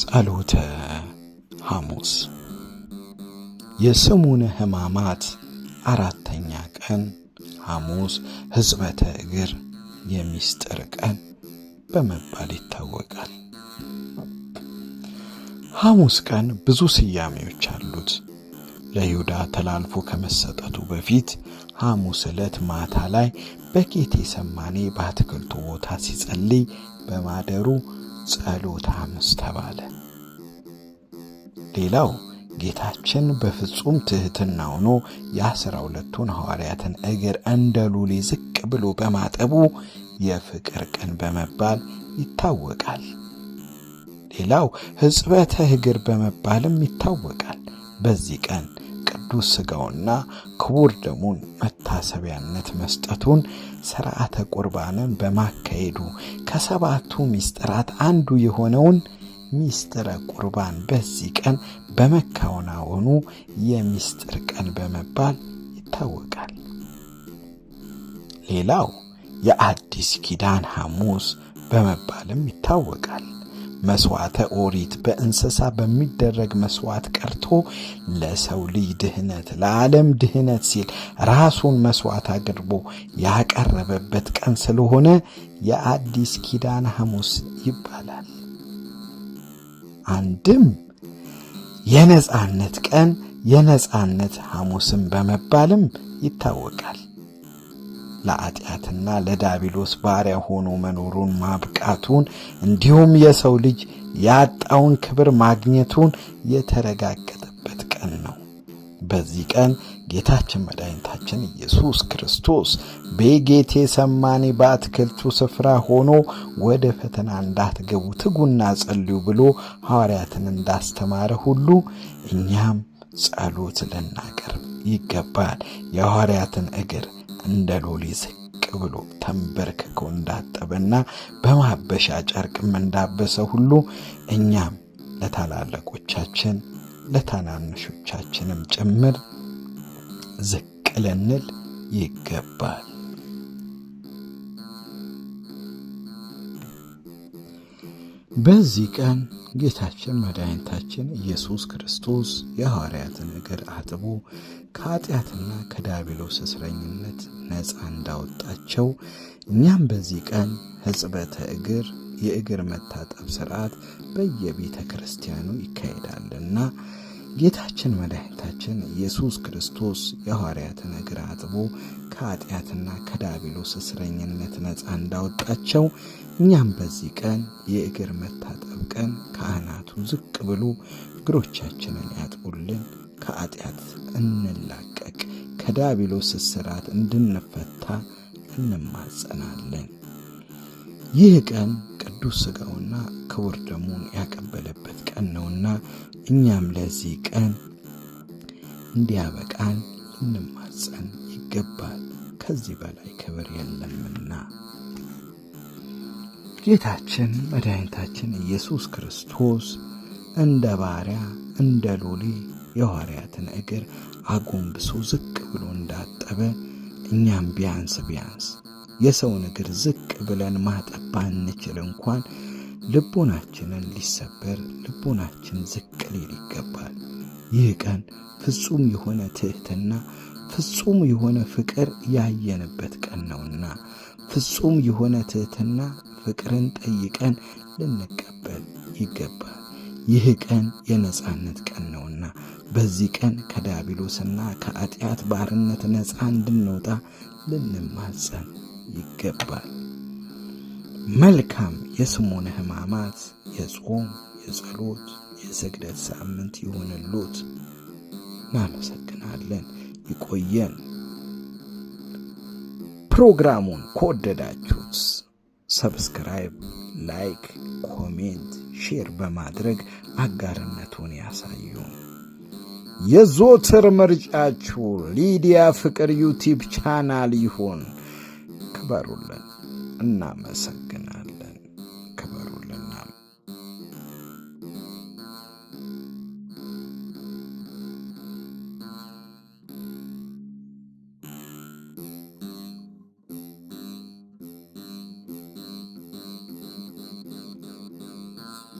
ጸሎተ ሐሙስ የሰሙነ ሕማማት አራተኛ ቀን ሐሙስ ሕጽበተ እግር የሚስጥር ቀን በመባል ይታወቃል። ሐሙስ ቀን ብዙ ስያሜዎች አሉት። ለይሁዳ ተላልፎ ከመሰጠቱ በፊት ሐሙስ ዕለት ማታ ላይ በጌቴሰማኒ በአትክልቱ ቦታ ሲጸልይ በማደሩ ጸሎተ ሐሙስ ተባለ። ሌላው ጌታችን በፍጹም ትሕትና ሆኖ የ12ቱን ሐዋርያትን እግር እንደ ሉሊ ዝቅ ብሎ በማጠቡ የፍቅር ቀን በመባል ይታወቃል። ሌላው ሕጽበተ እግር በመባልም ይታወቃል። በዚህ ቀን ቅዱስ ሥጋውና ክቡር ደሙን መታሰቢያነት መስጠቱን ሥርዓተ ቁርባንን በማካሄዱ ከሰባቱ ምስጢራት አንዱ የሆነውን ምስጢረ ቁርባን በዚህ ቀን በመከናወኑ የምስጢር ቀን በመባል ይታወቃል። ሌላው የአዲስ ኪዳን ሐሙስ በመባልም ይታወቃል። መስዋዕተ ኦሪት በእንስሳ በሚደረግ መስዋዕት ቀርቶ ለሰው ልጅ ድህነት ለዓለም ድህነት ሲል ራሱን መስዋዕት አድርጎ ያቀረበበት ቀን ስለሆነ የአዲስ ኪዳን ሐሙስ ይባላል። አንድም የነጻነት ቀን የነጻነት ሐሙስም በመባልም ይታወቃል። ለኃጢአትና ለዲያብሎስ ባሪያ ሆኖ መኖሩን ማብቃቱን እንዲሁም የሰው ልጅ ያጣውን ክብር ማግኘቱን የተረጋገጠበት ቀን ነው። በዚህ ቀን ጌታችን መድኃኒታችን ኢየሱስ ክርስቶስ በጌቴሰማኒ በአትክልቱ ስፍራ ሆኖ ወደ ፈተና እንዳትገቡ ትጉና ጸልዩ ብሎ ሐዋርያትን እንዳስተማረ ሁሉ እኛም ጸሎት ልናቀርብ ይገባል። የሐዋርያትን እግር እንደ ሎሊ ዝቅ ብሎ ተንበርክኮ እንዳጠበና በማበሻ ጨርቅም እንዳበሰ ሁሉ እኛም ለታላላቆቻችን ለታናንሾቻችንም ጭምር ዝቅ ልንል ይገባል። በዚህ ቀን ጌታችን መድኃኒታችን ኢየሱስ ክርስቶስ የሐዋርያትን እግር አጥቦ ከኃጢአትና ከዲያብሎስ እስረኝነት ነፃ እንዳወጣቸው እኛም በዚህ ቀን ሕጽበተ እግር የእግር መታጠብ ሥርዓት በየቤተ ክርስቲያኑ ይካሄዳልና ጌታችን መድኃኒታችን ኢየሱስ ክርስቶስ የሐዋርያትን እግር አጥቦ ከኃጢአትና ከዲያብሎስ እስረኝነት ነፃ እንዳወጣቸው እኛም በዚህ ቀን የእግር መታጠብ ቀን ካህናቱ ዝቅ ብሎ እግሮቻችንን ያጥቡልን፣ ከኃጢአት እንላቀቅ፣ ከዲያብሎስ እስራት እንድንፈታ እንማጸናለን። ይህ ቀን ቅዱስ ሥጋውና ክቡር ደሙን ያቀበለበት ቀን ነውና እኛም ለዚህ ቀን እንዲያበቃን እንማጸን ይገባል። ከዚህ በላይ ክብር የለምና። ጌታችን መድኃኒታችን ኢየሱስ ክርስቶስ እንደ ባሪያ እንደ ሎሌ የሐዋርያትን እግር አጎንብሶ ዝቅ ብሎ እንዳጠበ እኛም ቢያንስ የሰውን እግር ዝቅ ብለን ማጠብ ባንችል እንኳን ልቦናችንን ሊሰበር ልቦናችን ዝቅ ሊል ይገባል። ይህ ቀን ፍጹም የሆነ ትሕትና ፍጹም የሆነ ፍቅር ያየንበት ቀን ነውና ፍጹም የሆነ ትሕትና ፍቅርን ጠይቀን ልንቀበል ይገባል። ይህ ቀን የነጻነት ቀን ነውና በዚህ ቀን ከዲያብሎስና ከኃጢአት ባርነት ነጻ እንድንወጣ ልንማጸን ይገባል። መልካም የሰሙነ ሕማማት የጾም የጸሎት የስግደት ሳምንት ይሁንልዎት። እናመሰግናለን። ይቆየን። ፕሮግራሙን ከወደዳችሁት ሰብስክራይብ፣ ላይክ፣ ኮሜንት፣ ሼር በማድረግ አጋርነቱን ያሳዩ። የዘወትር ምርጫችሁ ሊዲያ ፍቅር ዩቲዩብ ቻናል ይሁን። ክበሩልን። እናመሰግናለን።